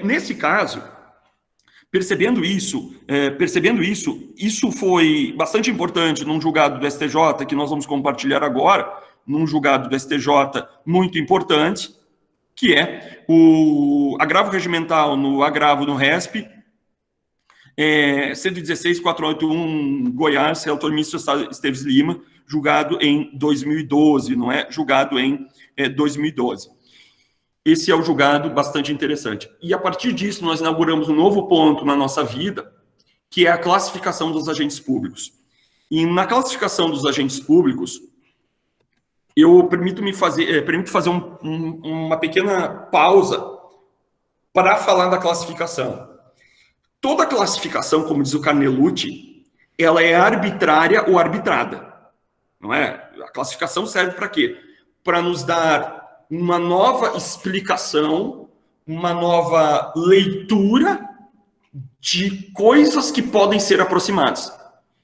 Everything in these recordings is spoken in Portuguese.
Nesse caso, percebendo isso, isso foi bastante importante num julgado do STJ, que nós vamos compartilhar agora, num julgado do STJ muito importante, que é o agravo regimental no agravo no RESP, 116.481, Goiás, relator ministro Esteves Lima, julgado em 2012, não é? Julgado em 2012. Esse é o julgado bastante interessante. E a partir disso, nós inauguramos um novo ponto na nossa vida, que é a classificação dos agentes públicos. E na classificação dos agentes públicos, eu permito fazer uma pequena pausa para falar da classificação. Toda classificação, como diz o Carnelucci, ela é arbitrária ou arbitrada, não é? A classificação serve para quê? Para nos dar uma nova explicação, uma nova leitura de coisas que podem ser aproximadas.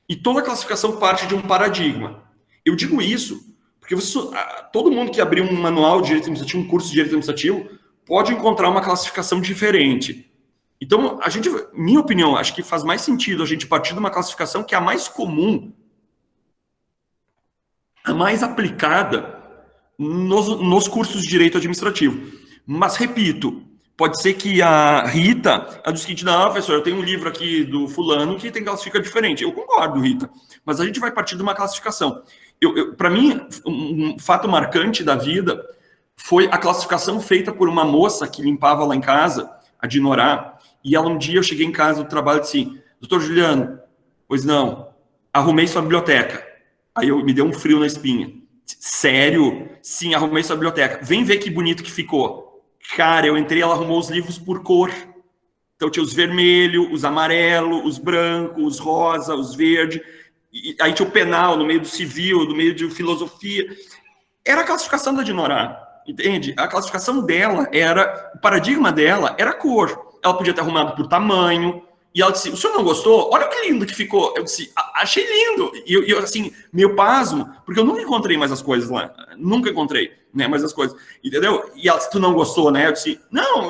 E toda classificação parte de um paradigma. Eu digo isso porque todo mundo que abrir um manual de direito administrativo, um curso de direito administrativo, pode encontrar uma classificação diferente. Então, minha opinião, acho que faz mais sentido a gente partir de uma classificação que é a mais comum, a mais aplicada nos cursos de direito administrativo. Mas, repito, pode ser que a Rita, do seguinte, não, professor, eu tenho um livro aqui do fulano que tem classifica diferente. Eu concordo, Rita, mas a gente vai partir de uma classificação. Para mim, um fato marcante da vida foi a classificação feita por uma moça que limpava lá em casa, a Dinorá, e ela um dia, eu cheguei em casa do trabalho e disse assim, doutor Juliano, pois não, arrumei sua biblioteca. Aí me deu um frio na espinha. Sério? Sim, arrumei sua biblioteca. Vem ver que bonito que ficou. Cara, eu entrei, ela arrumou os livros por cor. Então tinha os vermelhos, os amarelos, os brancos, os rosa, os verdes. Aí tinha o penal no meio do civil, no meio de filosofia. Era a classificação da Dinorá, entende? A classificação dela o paradigma dela era cor. Ela podia ter arrumado por tamanho. E ela disse, o senhor não gostou? Olha que lindo que ficou. Eu disse, achei lindo. E eu assim, meio pasmo, porque eu nunca encontrei mais as coisas lá. Nunca encontrei, né, mais as coisas. Entendeu? E ela disse, tu não gostou, né? Eu disse, não,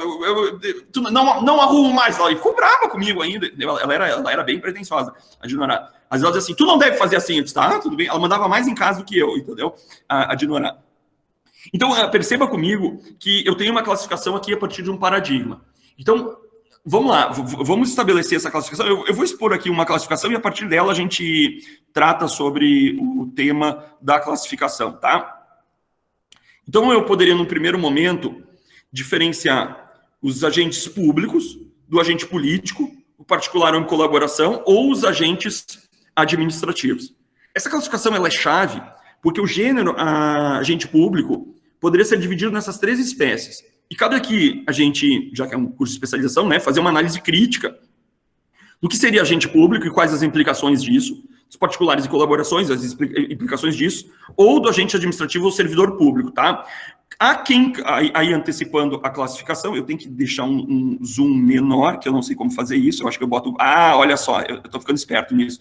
tu não arrumo mais. Ela ficou brava comigo ainda. Ela era bem pretensiosa, a Dinorá. Às vezes ela dizia assim, tu não deve fazer assim. Eu disse, tá, tudo bem. Ela mandava mais em casa do que eu, entendeu? A Dinorá. Então, perceba comigo que eu tenho uma classificação aqui a partir de um paradigma. Então, vamos lá, vamos estabelecer essa classificação. Eu vou expor aqui uma classificação e a partir dela a gente trata sobre o tema da classificação, tá? Então eu poderia, num primeiro momento, diferenciar os agentes públicos do agente político, o particular ou em colaboração, ou os agentes administrativos. Essa classificação ela é chave porque o gênero agente público poderia ser dividido nessas três espécies. E cabe aqui a gente, já que é um curso de especialização, né, fazer uma análise crítica do que seria agente público e quais as implicações disso, os particulares e colaborações, as implicações disso, ou do agente administrativo ou servidor público, tá? Aí antecipando a classificação, eu tenho que deixar um zoom menor, que eu não sei como fazer isso, eu acho que eu boto... olha só, eu estou ficando esperto nisso.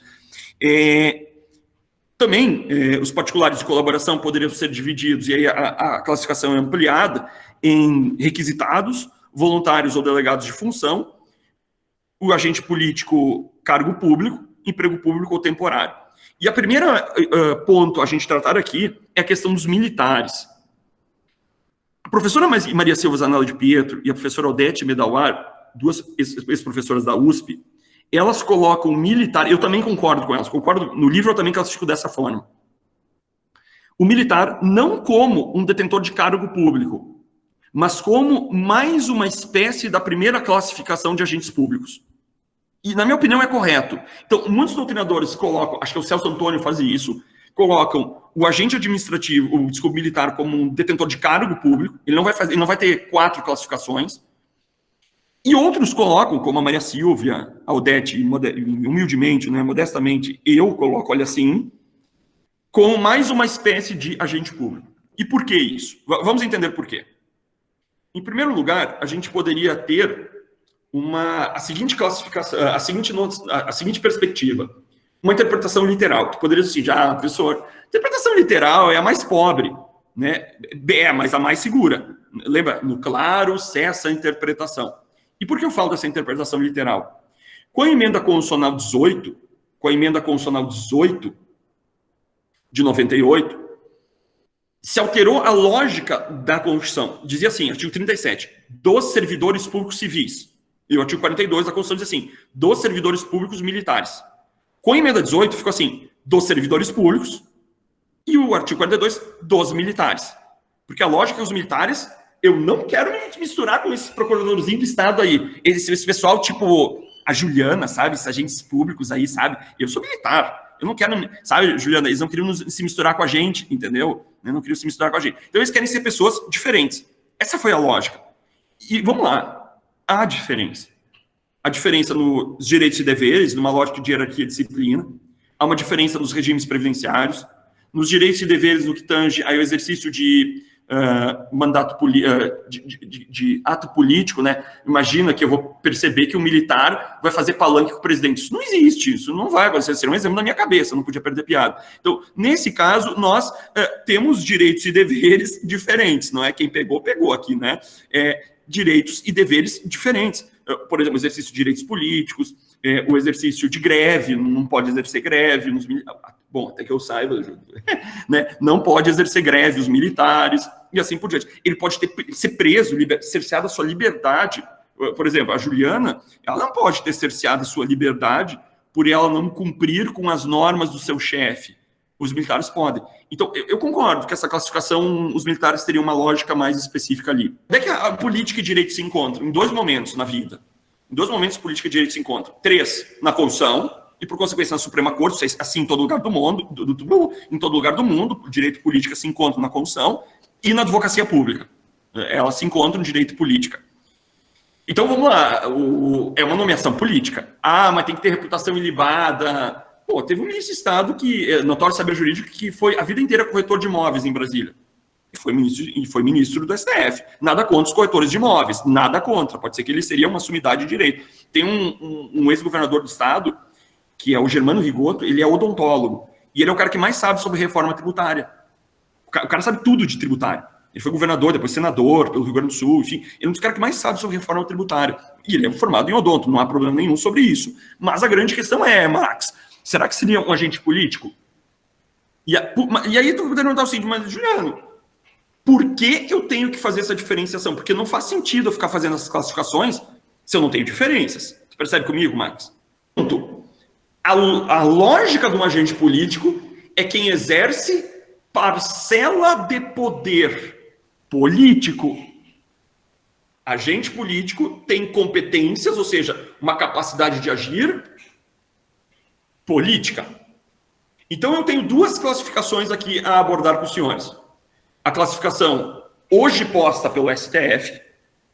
Também, os particulares de colaboração poderiam ser divididos, e aí a classificação é ampliada, em requisitados, voluntários ou delegados de função, o agente político, cargo público, emprego público ou temporário. E a primeira ponto a gente tratar aqui é a questão dos militares. A professora Maria Silva Zanella de Pietro e a professora Odete Medawar, duas ex-professoras da USP, elas colocam militar, eu também concordo com elas, concordo, no livro eu também classifico dessa forma. O militar não como um detentor de cargo público, mas como mais uma espécie da primeira classificação de agentes públicos. E, na minha opinião, é correto. Então, muitos doutrinadores colocam, acho que o Celso Antônio fazia isso, colocam o agente administrativo, o militar, como um detentor de cargo público, ele não vai ter 4 classificações, e outros colocam, como a Maria Silvia, a Odete, humildemente, né, modestamente, eu coloco, olha assim, como mais uma espécie de agente público. E por que isso? Vamos entender por quê. Em primeiro lugar, a gente poderia ter a seguinte classificação, a seguinte perspectiva, uma interpretação literal, que poderia ser assim, professor, interpretação literal é a mais pobre, né? Mas a mais segura. Lembra? No claro, cessa a interpretação. E por que eu falo dessa interpretação literal? Com a emenda constitucional 18, de 98, se alterou a lógica da Constituição. Dizia assim, artigo 37, dos servidores públicos civis. E o artigo 42 da Constituição diz assim, dos servidores públicos militares. Com a emenda 18, ficou assim, dos servidores públicos, e o artigo 42, dos militares. Porque a lógica é os militares, eu não quero me misturar com esses procuradorzinhos do Estado aí. Esse pessoal, tipo, a Juliana, sabe? Esses agentes públicos aí, sabe? Eu sou militar. Eu não quero, sabe, Juliana? Eles não queriam se misturar com a gente, entendeu? Eu não queriam se misturar com a gente. Então, eles querem ser pessoas diferentes. Essa foi a lógica. E vamos lá. Há diferença. Há diferença nos direitos e deveres, numa lógica de hierarquia e disciplina. Há uma diferença nos regimes previdenciários. Nos direitos e deveres no que tange ao exercício de de ato político, né? Imagina que eu vou perceber que o militar vai fazer palanque com o presidente. Isso não existe, isso não vai acontecer. Seria um exemplo na minha cabeça, não podia perder piada. Então, nesse caso, nós temos direitos e deveres diferentes, não é? Quem pegou, pegou aqui, né? Direitos e deveres diferentes. Por exemplo, o exercício de direitos políticos, o exercício de greve, não pode exercer greve. Bom, até que eu saiba, né? Não pode exercer greve os militares, e assim por diante. Ele pode ser preso, cerceado a sua liberdade. Por exemplo, a Juliana, ela não pode ter cerceado a sua liberdade por ela não cumprir com as normas do seu chefe. Os militares podem. Então, eu concordo que essa classificação, os militares teriam uma lógica mais específica ali. Onde é que a política e direito se encontram? Em dois momentos na vida. Em dois momentos, política e direito se encontram. 3, na Constituição, e por consequência na Suprema Corte, assim em todo lugar do mundo, em todo lugar do mundo, o direito e política se encontram na Constituição, e na advocacia pública. Elas se encontram no direito e política. Então, vamos lá, é uma nomeação política. Mas tem que ter reputação ilibada. Pô, teve um ministro de Estado que, notório saber jurídico, que foi a vida inteira corretor de imóveis em Brasília. E foi ministro do STF. Nada contra os corretores de imóveis, nada contra. Pode ser que ele seria uma sumidade de direito. Tem um ex-governador do Estado, que é o Germano Rigoto, ele é odontólogo. E ele é o cara que mais sabe sobre reforma tributária. O cara sabe tudo de tributário. Ele foi governador, depois senador, pelo Rio Grande do Sul, enfim. Ele é um dos caras que mais sabe sobre reforma tributária. E ele é formado em odonto, não há problema nenhum sobre isso. Mas a grande questão é, Max, será que seria um agente político? E aí tu poderia perguntar o seguinte, mas Juliano, por que eu tenho que fazer essa diferenciação? Porque não faz sentido eu ficar fazendo essas classificações se eu não tenho diferenças. Você percebe comigo, Max? A lógica de um agente político é quem exerce parcela de poder político. Agente político tem competências, ou seja, uma capacidade de agir política. Então eu tenho duas classificações aqui a abordar com os senhores. A classificação hoje posta pelo STF.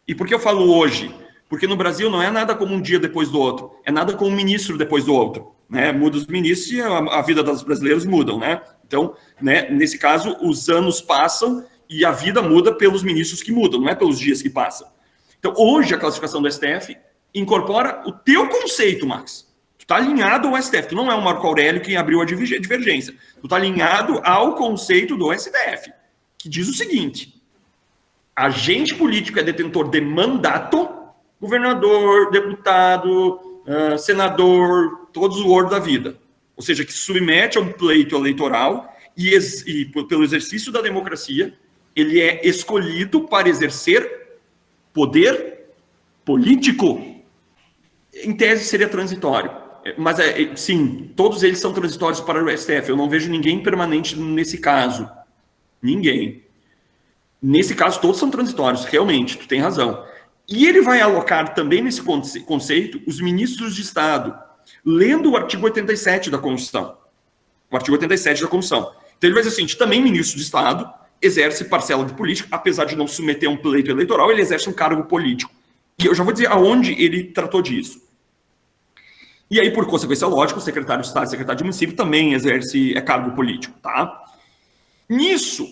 E por que eu falo hoje? Porque no Brasil não é nada como um dia depois do outro. É nada como um ministro depois do outro. Né? Muda os ministros e a vida dos brasileiros mudam. Né? Então, né, nesse caso, os anos passam e a vida muda pelos ministros que mudam, não é pelos dias que passam. Então, hoje a classificação do STF incorpora o teu conceito, Max. Tu está alinhado ao STF. Tu não é o Marco Aurélio que abriu a divergência. Tu está alinhado ao conceito do STF, que diz o seguinte: agente político é detentor de mandato, governador, deputado, senador, todos o ouro da vida. Ou seja, que se submete a um pleito eleitoral e pelo exercício da democracia, ele é escolhido para exercer poder político. Em tese seria transitório. Mas, sim, todos eles são transitórios para o STF. Eu não vejo ninguém permanente nesse caso. Ninguém. Nesse caso, todos são transitórios, realmente, tu tem razão. E ele vai alocar também nesse conceito os ministros de Estado, lendo o artigo 87 da Constituição. O artigo 87 da Constituição. Então ele vai dizer o seguinte: também ministro de Estado exerce parcela de política, apesar de não submeter a um pleito eleitoral, ele exerce um cargo político. E eu já vou dizer aonde ele tratou disso. E aí, por consequência lógica, o secretário de Estado e o secretário de município também exerce cargo político, tá? Nisso,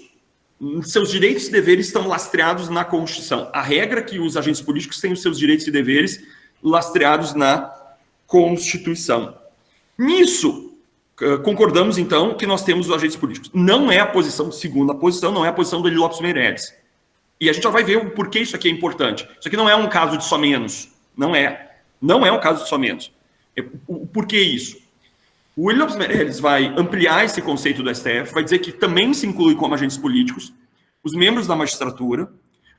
seus direitos e deveres estão lastreados na Constituição. A regra é que os agentes políticos têm os seus direitos e deveres lastreados na Constituição. Nisso, concordamos, então, que nós temos os agentes políticos. Não é a posição, segunda posição, não é a posição do Eli Lopes Meireles. E a gente já vai ver o porquê isso aqui é importante. Isso aqui não é um caso de só menos. Não é. Não é um caso de somente. Por que isso? O William Meirelles vai ampliar esse conceito do STF, vai dizer que também se inclui como agentes políticos os membros da magistratura,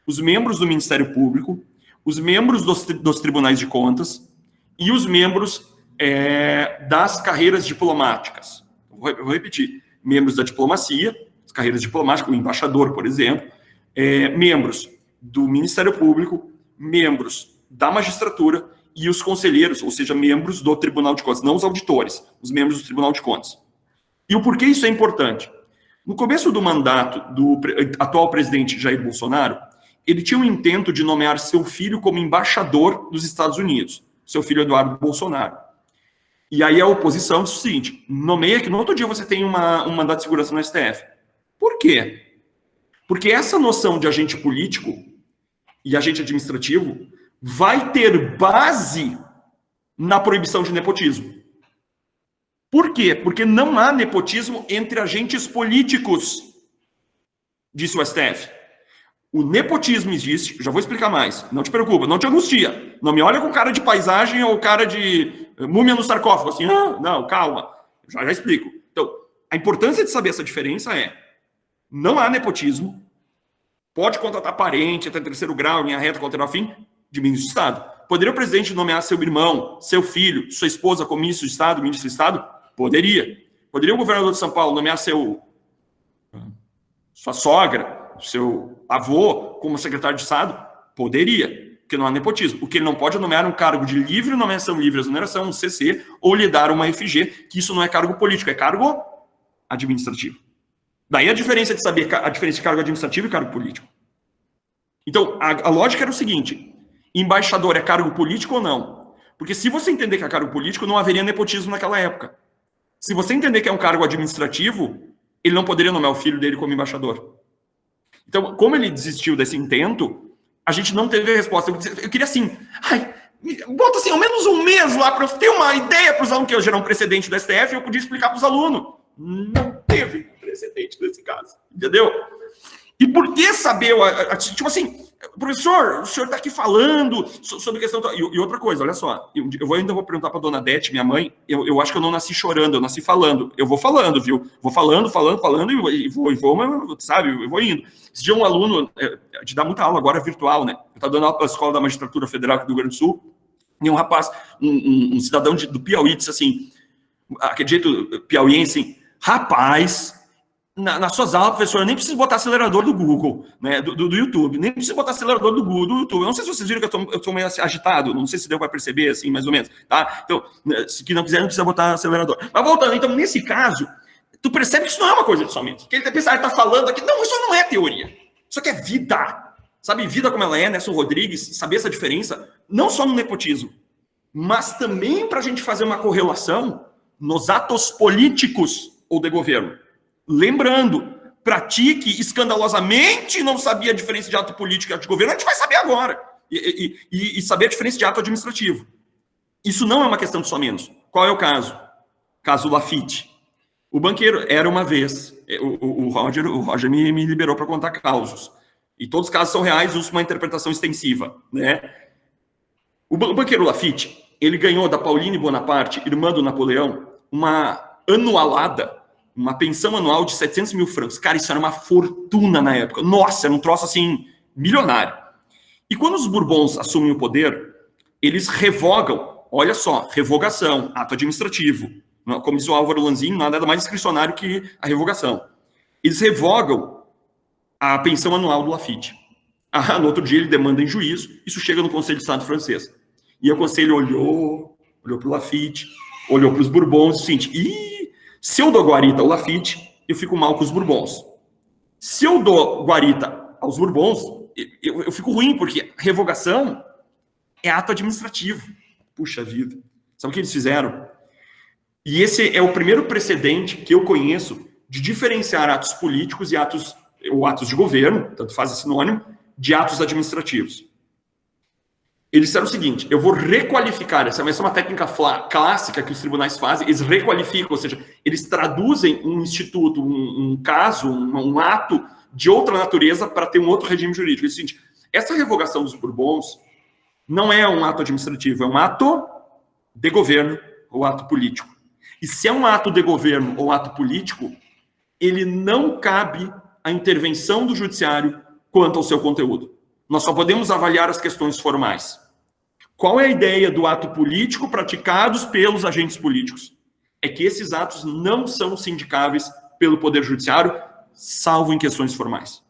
os membros do Ministério Público, os membros dos tribunais de contas e os membros das carreiras diplomáticas. Vou repetir. Membros da diplomacia, as carreiras diplomáticas, o embaixador, por exemplo, membros do Ministério Público, membros da magistratura e os conselheiros, ou seja, membros do Tribunal de Contas, não os auditores, os membros do Tribunal de Contas. E o porquê isso é importante? No começo do mandato do atual presidente Jair Bolsonaro, ele tinha um intento de nomear seu filho como embaixador dos Estados Unidos, seu filho Eduardo Bolsonaro. E aí a oposição disse o seguinte, nomeia que no outro dia você tem um mandato de segurança no STF. Por quê? Porque essa noção de agente político e agente administrativo vai ter base na proibição de nepotismo. Por quê? Porque não há nepotismo entre agentes políticos, disse o STF. O nepotismo existe, já vou explicar mais, não te preocupa, não te angustia. Não me olha com cara de paisagem ou cara de múmia no sarcófago, assim, não, calma, já explico. Então, a importância de saber essa diferença não há nepotismo, pode contratar parente até terceiro grau, linha reta, colateral fim, de ministro de Estado. Poderia o presidente nomear seu irmão, seu filho, sua esposa como ministro de Estado, ministro de Estado? Poderia. Poderia o governador de São Paulo nomear sua sogra, seu avô como secretário de Estado? Poderia, porque não há nepotismo. O que ele não pode é nomear um cargo de livre nomeação, livre exoneração, um CC, ou lhe dar uma FG, que isso não é cargo político, é cargo administrativo. Daí a diferença de saber a diferença de cargo administrativo e cargo político. Então, a lógica era o seguinte, embaixador é cargo político ou não? Porque se você entender que é cargo político, não haveria nepotismo naquela época. Se você entender que é um cargo administrativo, ele não poderia nomear o filho dele como embaixador. Então, como ele desistiu desse intento, a gente não teve a resposta. Eu queria assim, bota assim, ao menos um mês lá para eu ter uma ideia para os alunos, que eu gerar um precedente do STF, eu podia explicar para os alunos. Não teve precedente nesse caso, entendeu? E por que saber, tipo assim, professor, o senhor está aqui falando sobre a questão... E outra coisa, olha só, eu ainda vou perguntar para a dona Dete, minha mãe, eu acho que eu não nasci chorando, eu nasci falando. Eu vou falando, viu? Vou falando, e vou, sabe, eu vou indo. Esse dia um aluno, de dar muita aula agora virtual, né? Eu estava dando aula para a Escola da Magistratura Federal aqui do Rio Grande do Sul, e um rapaz, um cidadão do Piauí, disse assim, aquele jeito piauiense, assim, rapaz... Nas suas aulas, professor, eu nem preciso botar acelerador do Google, né, do YouTube, nem preciso botar acelerador do Google, do YouTube. Eu não sei se vocês viram que eu estou meio agitado, não sei se deu para perceber, assim, mais ou menos, tá? Então, se não quiser, não precisa botar acelerador. Mas voltando, então, nesse caso, tu percebe que isso não é uma coisa de somente. Que ele está falando aqui, não, isso não é teoria. Isso aqui é vida. Sabe, vida como ela é, Nelson Rodrigues, saber essa diferença, não só no nepotismo, mas também para a gente fazer uma correlação nos atos políticos ou de governo. Lembrando, pratique escandalosamente não sabia a diferença de ato político e ato de governo, a gente vai saber agora. E saber a diferença de ato administrativo. Isso não é uma questão de só menos. Qual é o caso? Caso Laffitte. O banqueiro era uma vez, o Roger me liberou para contar causos. E todos os casos são reais, uso uma interpretação extensiva, né? O banqueiro Laffitte, ele ganhou da Pauline Bonaparte, irmã do Napoleão, uma anualada, uma pensão anual de 700 mil francos. Cara, isso era uma fortuna na época. Nossa, era um troço, assim, milionário. E quando os Bourbons assumem o poder, eles revogam, olha só, revogação, ato administrativo. Como diz o Álvaro Lanzini, nada mais discricionário que a revogação. Eles revogam a pensão anual do Laffitte. No outro dia ele demanda em juízo, isso chega no Conselho de Estado francês. E o Conselho olhou para o Laffitte, olhou para os Bourbons e disse, se eu dou guarita ao Laffitte, eu fico mal com os Bourbons. Se eu dou guarita aos Bourbons, eu fico ruim, porque revogação é ato administrativo. Puxa vida. Sabe o que eles fizeram? E esse é o primeiro precedente que eu conheço de diferenciar atos políticos e atos de governo, tanto faz esse sinônimo, de atos administrativos. Eles disseram o seguinte, eu vou requalificar, essa é uma técnica clássica que os tribunais fazem, eles requalificam, ou seja, eles traduzem um instituto, um caso, um ato de outra natureza para ter um outro regime jurídico. É o seguinte, essa revogação dos Bourbons Não é um ato administrativo, é um ato de governo ou ato político. E se é um ato de governo ou ato político, ele não cabe a intervenção do judiciário quanto ao seu conteúdo. Nós só podemos avaliar as questões formais. Qual é a ideia do ato político praticados pelos agentes políticos? É que esses atos não são sindicáveis pelo Poder Judiciário, salvo em questões formais.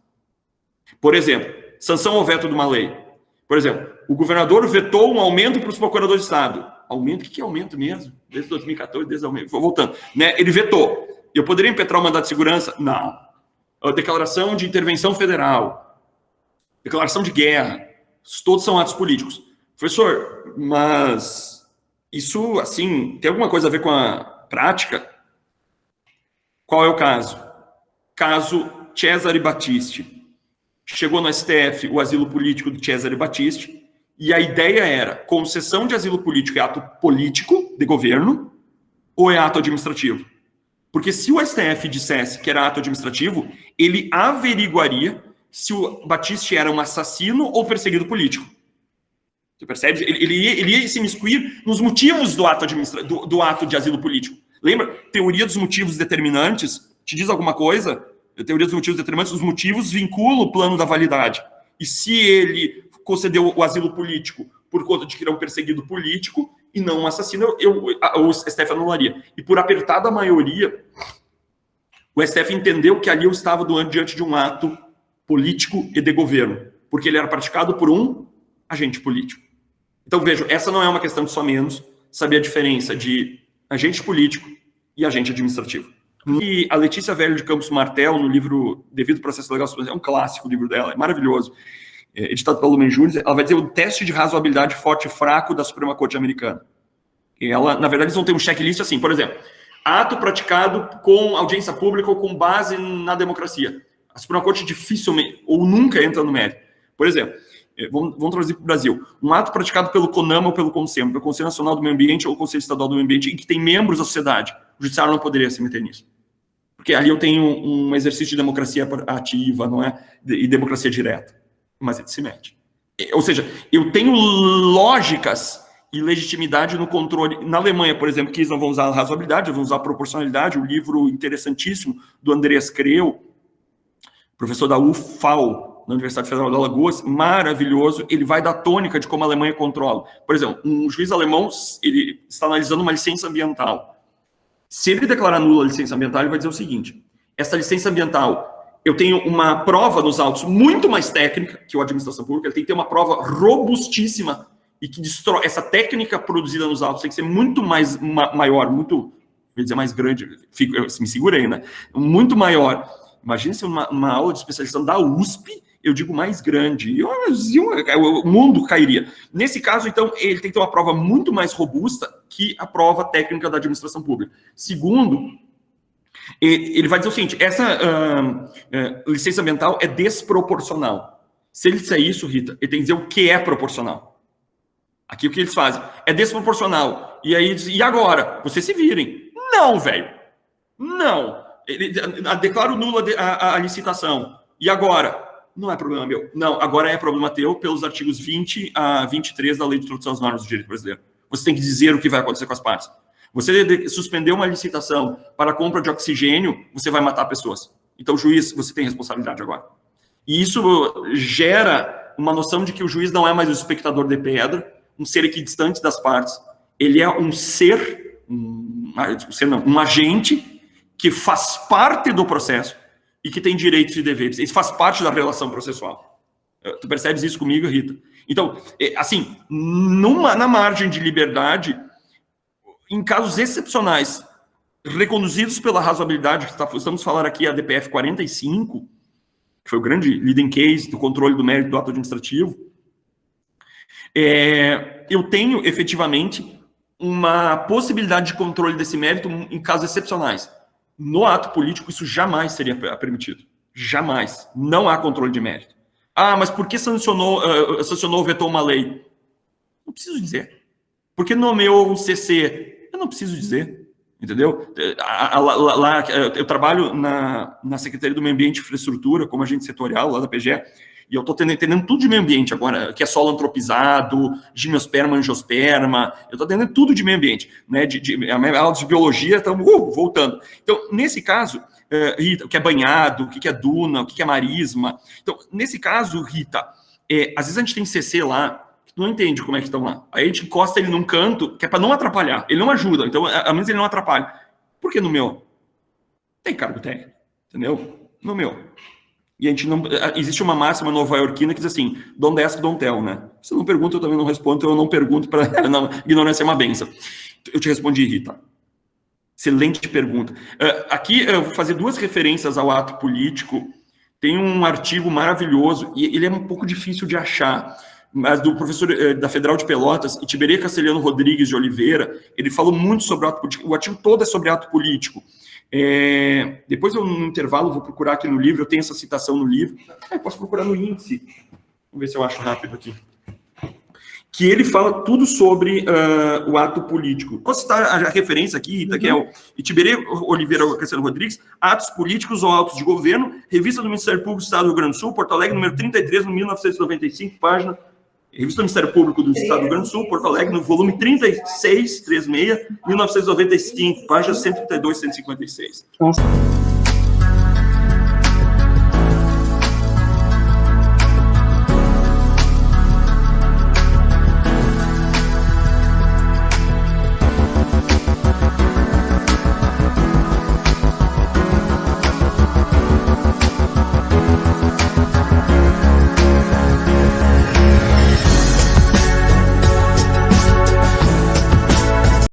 Por exemplo, sanção ao veto de uma lei. Por exemplo, o governador vetou um aumento para os procuradores de Estado. Aumento? O que é aumento mesmo? Desde 2014, desde o aumento. Voltando. Né? Ele vetou. Eu poderia impetrar um mandato de segurança? Não. A declaração de intervenção federal. Declaração de guerra. Todos são atos políticos. Professor, mas isso, assim, tem alguma coisa a ver com a prática? Qual é o caso? Caso Cesare Battisti. Chegou no STF o asilo político do Cesare Battisti, e a ideia era, concessão de asilo político é ato político de governo ou é ato administrativo? Porque se o STF dissesse que era ato administrativo, ele averiguaria se o Battisti era um assassino ou perseguido político. Você percebe? Ele ia se imiscuir nos motivos do ato de asilo político. Lembra? Teoria dos motivos determinantes, te diz alguma coisa? A teoria dos motivos determinantes, os motivos vinculam o plano da validade. E se ele concedeu o asilo político por conta de que era um perseguido político e não um assassino, o STF anularia. E por apertada maioria, o STF entendeu que ali eu estava diante de um ato político e de governo, porque ele era praticado por um agente político. Então, vejo, essa não é uma questão de só menos saber a diferença de agente político e agente administrativo. E a Letícia Velho de Campos Martel, no livro Devido Processo Legal, é um clássico o livro dela, é maravilhoso, editado pela Lumen Juris, ela vai dizer o teste de razoabilidade forte e fraco da Suprema Corte Americana. E ela, na verdade, eles vão ter um checklist assim, por exemplo, ato praticado com audiência pública ou com base na democracia. A Suprema Corte dificilmente, ou nunca entra no mérito. Por exemplo, vamos traduzir para o Brasil, um ato praticado pelo CONAMA ou pelo CONSEM, pelo Conselho Nacional do Meio Ambiente ou Conselho Estadual do Meio Ambiente, e que tem membros da sociedade, o judiciário não poderia se meter nisso. Porque ali eu tenho um exercício de democracia ativa, não é? E democracia direta. Mas ele se mete. Ou seja, eu tenho lógicas e legitimidade no controle. Na Alemanha, por exemplo, que eles não vão usar a razoabilidade, vão usar a proporcionalidade, o livro interessantíssimo do Andreas Krell, professor da UFAL, na Universidade Federal de Alagoas, maravilhoso, ele vai dar tônica de como a Alemanha controla. Por exemplo, um juiz alemão, ele está analisando uma licença ambiental. Se ele declarar nula a licença ambiental, ele vai dizer o seguinte, essa licença ambiental, eu tenho uma prova nos autos muito mais técnica que a administração pública, ele tem que ter uma prova robustíssima e que destrói, essa técnica produzida nos autos tem que ser muito mais maior, muito, vou dizer mais grande, eu me segurei, né? Muito maior. Imagina se uma aula de especialização da USP, eu digo mais grande, o mundo cairia. Nesse caso, então, ele tem que ter uma prova muito mais robusta que a prova técnica da administração pública. Segundo, ele vai dizer o seguinte, essa licença ambiental é desproporcional. Se ele disser isso, Rita, ele tem que dizer o que é proporcional. Aqui o que eles fazem é desproporcional. E aí, e agora? Vocês se virem. Não, velho. Não. Ele declara nula a licitação. E agora? Não é problema meu. Não, agora é problema teu pelos artigos 20 a 23 da Lei de Introdução às Normas do Direito Brasileiro. Você tem que dizer o que vai acontecer com as partes. Você suspendeu uma licitação para a compra de oxigênio, você vai matar pessoas. Então, juiz, você tem responsabilidade agora. E isso gera uma noção de que o juiz não é mais o espectador de pedra, um ser equidistante das partes. Ele é um ser, um agente que faz parte do processo e que tem direitos e deveres. Isso faz parte da relação processual. Tu percebes isso comigo, Rita? Então, assim, na margem de liberdade, em casos excepcionais, reconduzidos pela razoabilidade, estamos falando aqui a DPF 45, que foi o grande leading case do controle do mérito do ato administrativo, eu tenho, efetivamente, uma possibilidade de controle desse mérito em casos excepcionais. No ato político, isso jamais seria permitido. Jamais. Não há controle de mérito. Ah, mas por que sancionou ou vetou uma lei? Não preciso dizer. Por que nomeou um CC? Eu não preciso dizer. Entendeu? Lá, eu trabalho na Secretaria do Meio Ambiente e Infraestrutura, como agente setorial, lá da PGE, E eu estou entendendo tudo de meio ambiente agora, que é solo antropizado, gimnosperma, angiosperma, eu estou entendendo tudo de meio ambiente, né? A minha aula de biologia, estamos voltando. Então, nesse caso, Rita, o que é banhado, o que é duna, o que é marisma. Então, nesse caso, Rita, às vezes a gente tem CC lá, não entende como é que estão lá. Aí a gente encosta ele num canto, que é para não atrapalhar. Ele não ajuda, então, ao menos ele não atrapalha. Por que no meu? Tem cargo técnico, entendeu? No meu. E a gente não... Existe uma máxima nova-iorquina que diz assim, don't ask, don't tell, né? Se não pergunta, eu também não respondo, então eu não pergunto para... Ignorância é uma benção. Eu te respondi, Rita. Excelente pergunta. Aqui eu vou fazer 2 referências ao ato político. Tem um artigo maravilhoso, e ele é um pouco difícil de achar, mas do professor da Federal de Pelotas, Itiberê Castelhano Rodrigues de Oliveira. Ele falou muito sobre ato político. O artigo todo é sobre ato político. Depois, no intervalo, vou procurar aqui no livro, eu tenho essa citação no livro. Eu posso procurar no índice. Vamos ver se eu acho rápido aqui. Que ele fala tudo sobre o ato político. Vou citar a referência aqui, Rita, que é o Itiberê Oliveira Castelano Rodrigues, Atos Políticos ou Autos de Governo, Revista do Ministério Público do Estado do Rio Grande do Sul, Porto Alegre, número 33, no 1995, página... Revista do Ministério Público do Estado do Rio Grande do Sul, Porto Alegre, no volume 36, 36, 1995, página 132, 156. Nossa.